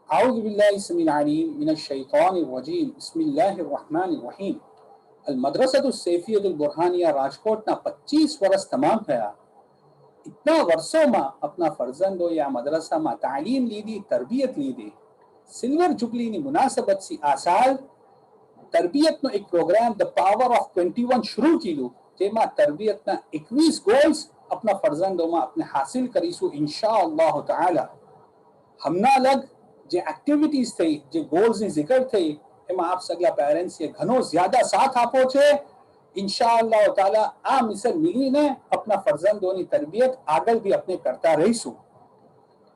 आऊज़ु बिल्लाहि समीउल अलीम मिनश शैतानिर रजीम बिस्मिल्लाहिर रहमानिर रहीम अल मदरसतु सैफियतुल बुरहानिया राजकोटना 25 વર્ષ તમામ થયા. इतना વર્ષોમાં अपना ફરજંદોએ આ મદ્રસામાં તાલીમ લીધી, તરબિયત લીધી. સિલ્વર જુબલીની મુનાસબતથી આ સાલ તરબિયતનો એક પ્રોગ્રામ ધ પાવર ઓફ 21 શરૂ કર્યું, જેમાં તરબિયતના 21 ગોલ્સ अपना ફરજંદોમાં આપણે હાસિલ કરીશું ઇન્શાઅલ્લાહ તઆલા. હમણાં લગ જે એક્ટિવિટીઝ થઈ, જે ગોલ્સની જિકર થઈ, એમાં આપ સગલા પેરેન્ટ્સે ઘણો જ્યાદા સાથ આપો છે. ઇન્શાઅલ્લાહ તાલા આ મિશન મિલીને આપણા ફરજંદોની તરબિયત આગળ भी આપણે કરતા રહીશું.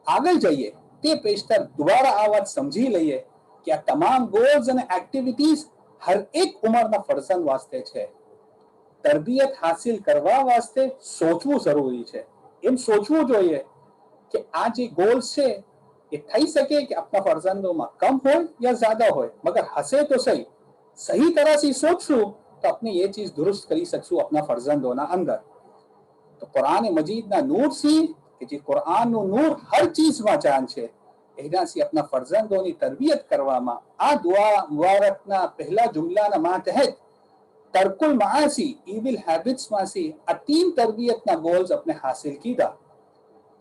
આગળ જઈએ તે પેશતર દુબારા આ વાત સમજી લઈએ કે આ તમામ ગોલ્સ અને એક્ટિવિટીઝ હર એક ઉંમરના ફરજંદ વાસ્તે છે. તરબિયત હાસિલ કરવા વાસ્તે સોચવું જરૂરી છે. એમ સોચવું જોઈએ કે આ જે ગોલ્સ છે એ થઈ શકે કે આપણા ફરજંદોમાં કમ હોય યા જ્યાદા હોય, મગર હશે તો સही तरह से सोचશું तो अपने ये चीज दुरुस्त કરી શકશું अपना ફરજંદોના અંદર. તો કુરાન મજીદના નૂરથી કે જે કુરાનનું નૂર હર ચીજમાં જાન છે, એનાથી આપણા ફરજંદોની તરબિયત કરવામાં આ દુઆ મુબારકના પહેલા જુમલાના માતહત તરકુલ માસી ઇવિલ હેબિટ્સ માંથી આ 3 તરબિયતના ગોલ્સ આપણે હાસિલ કીધા.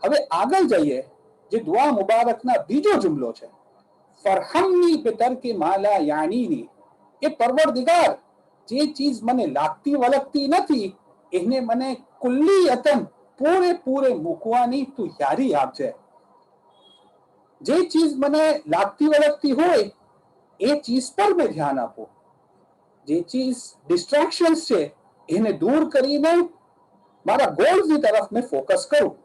હવે આગળ જઈએ જે દુઆ મુબારકના બીજો જુમલો છે, ફરહમની બિતરકે માલા યાનીની. એ પરવરદિગાર જે ચીજ મને લાગતી વળગતી નથી એને મને કુલ્લિયતન પૂરેપૂરે મૂકવાની તું યારી આપજે. જે ચીજ મને લાગતી વળગતી હોય એ ચીજ પર મેં ધ્યાન આપું. જે ચીજ ડિસ્ટ્રેક્શન્સ છે એને દૂર કરીને મારા ગોલ્સની તરફ મેં ફોકસ કરું.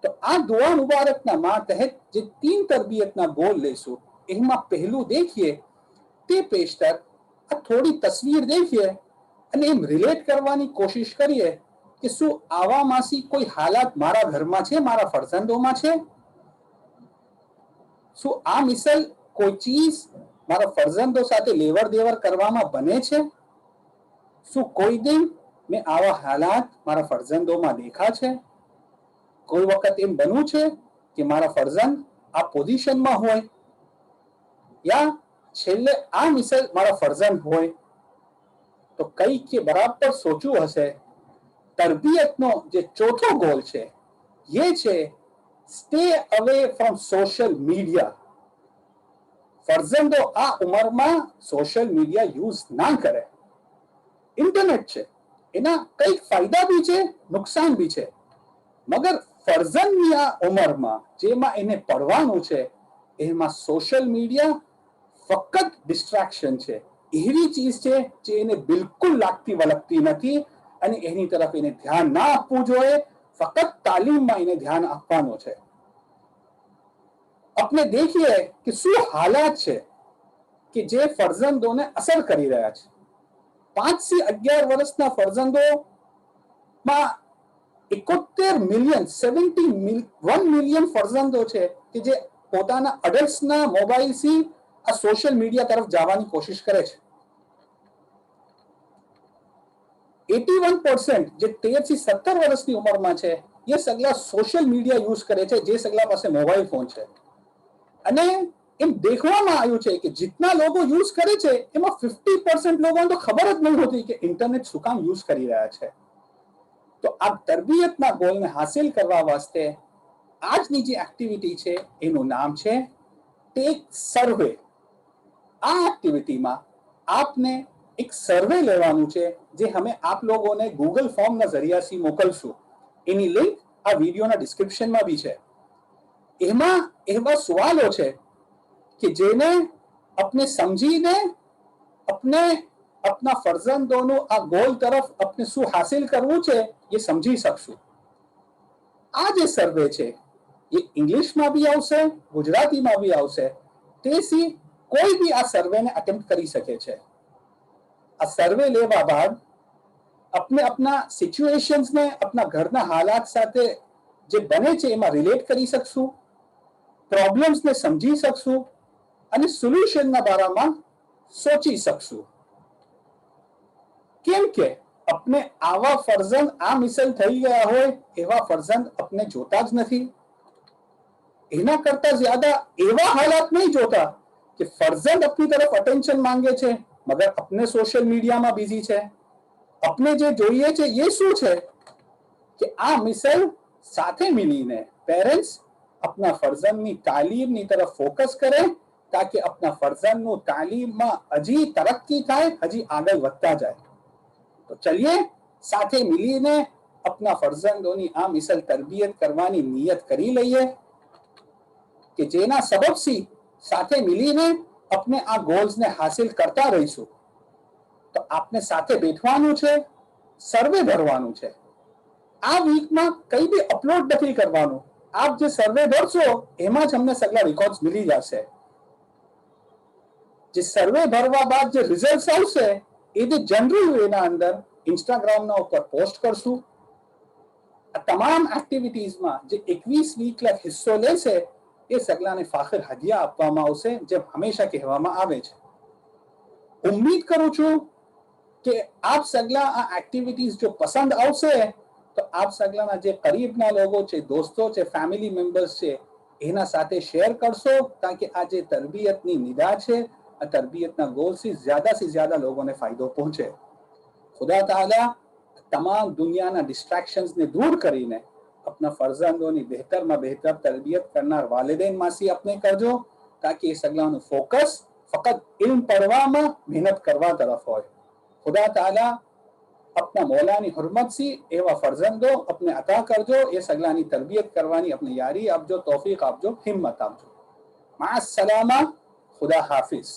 તો આ દુઆ મુબારકના માતહત જે 3 તરબિયતના ગોલ લઈશું, એમાં પહેલું દેખીએ તે પેશતર આ થોડી તસવીર દેખીએ અને એમ રિલેટ કરવાની કોશિશ કરીએ કે શું આવામાંથી કોઈ હાલાત મારા ઘરમાં છે, મારા ફરજંદોમાં છે. શું આ મિસલ કોઈ ચીજ મારા ફરજંદો સાથે લેવડ દેવડ કરવામાં બને છે. શું કોઈ દિન મેં આવા હાલાત મારા ફરજંદોમાં દેખા છે. કોઈ વખત એમ બન્યું છે કે મારા ફરજંદ આ પોઝિશનમાં હોય, યા છેલ્લે આ મિસલ મારા ફરજંદ હોય. તો કઈ કે બરાબર સોચવું હશે. તરબિયતનો જે ચોથો ગોલ છે એ છે stay away from social media. ફરજંદો આ ઉંમરમાં સોશિયલ મીડિયા યુઝ ના કરે. ઇન્ટરનેટ છે, એના કઈક ફાયદા બી છે, નુકસાન બી છે, મગર ફરજંદની આ ઉંમરમાં જેમાં એને પડવાનું છે એમાં સોશિયલ મીડિયા ફક્ત ડિસ્ટ્રેક્શન છે. એવી ચીજ છે જે એને બિલકુલ લાગતી વળગતી નથી અને એની તરફ એને ધ્યાન ના આપવું જોઈએ. ફક્ત તાલીમમાં એને ધ્યાન આપવાનું છે. આપણે દેખીએ કે શું હાલાત છે કે જે ફરજંદોને અસર કરી રહ્યા છે. 5 થી 11 વર્ષના ફરજંદોમાં 71 મિલિયન 71 મિલિયન ફરજંદો છે કે જે પોતાના અડલ્ટ્સના મોબાઈલથી આ સોશિયલ મીડિયા તરફ જવાની કોશિશ કરે છે. 81% જે 13 થી 17 વર્ષની ઉંમરમાં છે એ સગલા સોશિયલ મીડિયા યુઝ કરે છે, જે સગલા પાસે મોબાઈલ ફોન છે. અને એમ દેખવામાં આવ્યું છે કે જેટલા લોકો યુઝ કરે છે એમાં 50% લોકોને તો ખબર જ નહીં હોતી કે ઇન્ટરનેટ શું કામ યુઝ કરી રહ્યા છે. તો આ તરબિયતના ગોલને હાસિલ કરવા વાસ્તે આજની જે એક્ટિવિટી છે એનું નામ છે ટેક સર્વે. આ એક્ટિવિટીમાં આપને એક સર્વે લેવાનું છે જે અમે આપ લોકોને ગૂગલ ફોર્મના જરિયાથી મોકલશું. એની લિંક આ વિડીયોના ડિસ્ક્રિપ્શનમાં બી છે. એમાં એવા સવાલો છે કે જેને આપણે સમજીને આપણે अपना फर्जंदों आ गोल तरफ अपने શું હાસિલ કરવું છે એ સમજી શકશું. આ જે સર્વે છે એ ઇંગ્લિશમાં બી આવશે, ગુજરાતીમાં બી આવશે. તેથી કોઈ બી આ સર્વેને અટેમ્પ્ટ કરી શકે છે. આ સર્વે લેવા બાદ अपने अपना સિચ્યુએશન્સને अपना ઘરના હાલાત સાથે જે બને છે એમાં રિલેટ કરી શકશું, પ્રોબ્લેમ્સને સમજી શકશું અને સોલ્યુશનના બારામાં સોચી શકશું. કેમ કે अपने આવા ફરજંદ આ મિસલ થઈ ગયા હોય એવા ફરજંદ આપણે જોતા જ નથી. એના કરતા જ્યાદા એવા હાલાત નહીં જોતા કે ફરજંદ આપની તરફ અટેન્શન માંગે છે મગર अपने સોશિયલ મીડિયામાં બિઝી છે. अपने જે જોઈએ છે એ શું છે કે આ મિસાલ સાથે મળીને પેરેન્ટ્સ अपना फर्जंदની તાલીમની તરફ ફોકસ કરે તાકે अपना फर्जंदનું તાલીમમાં હજી તરક્કી થાય, હજી આગળ વધતા જાય. તો ચલિए સાથે મળીને अपना फर्जंदોની આ મિસાલ તરબિયત કરવાની નિયત કરી લઈએ કે જેના સબબથી સાથે મળીને अपने આ ગોલ્સને હાસિલ કરતા રહીશું. તો આપને સાથે બેઠવાનું છે, સર્વે ભરવાનું છે. આ વીકમાં કઈ બી અપલોડ નથી કરવાનું. આપ જે સર્વે ભરશો એમાં જ અમને સગલા રેકોર્ડ્સ મળી જશે. જે સર્વે ભરવા બાદ જે રિઝલ્ટ આવશે એ જે જનરલ વેના અંદર ઇન્સ્ટાગ્રામના ઉપર પોસ્ટ કરશું. આ તમામ એક્ટિવિટીઝમાં જે 21 વીકલા હિસ્સો લેશે એ સગલાને ફાખર હદિયા આપવામાં આવશે, જેમ હંમેશા કહેવામાં આવે છે. ઉમ્મીદ કરું છું કે આપ સગલા આ એક્ટિવિટીઝ જો પસંદ આવશે તો આપ સગલાના જે કરીબના લોકો છે, દોસ્તો છે, ફેમિલી મેમ્બર્સ છે એના સાથે શેર કરશો તાકે આ જે તરબિયતની નિદા છે આ તરબિયતના ગોલથી જ્યાદા લોકોને ફાયદો પહોંચે. ખુદા તાલા તમામ દુનિયાના ડિસ્ટ્રેક્શન્સને દૂર કરીને अपना फर्जंदोनी बेहतરમાં बेहतर तरबियत करनार वालिदैन मासी अपने करजो ताकि ये सगलाનું ફોકસ ફક્ત ઇલ્મ પढ़વામાં મહેનત કરવા તરફ હોય. खुदा ताला अपना मौलानी हुर्मत सी एवा फर्जंदो अपने अता करजो, ये सगलानी तरबियत करवानी अपनी यारी आपजो, तौफीक आपजो, हिम्मत आपजो. माअस्सलामा, खुदा हाफिज.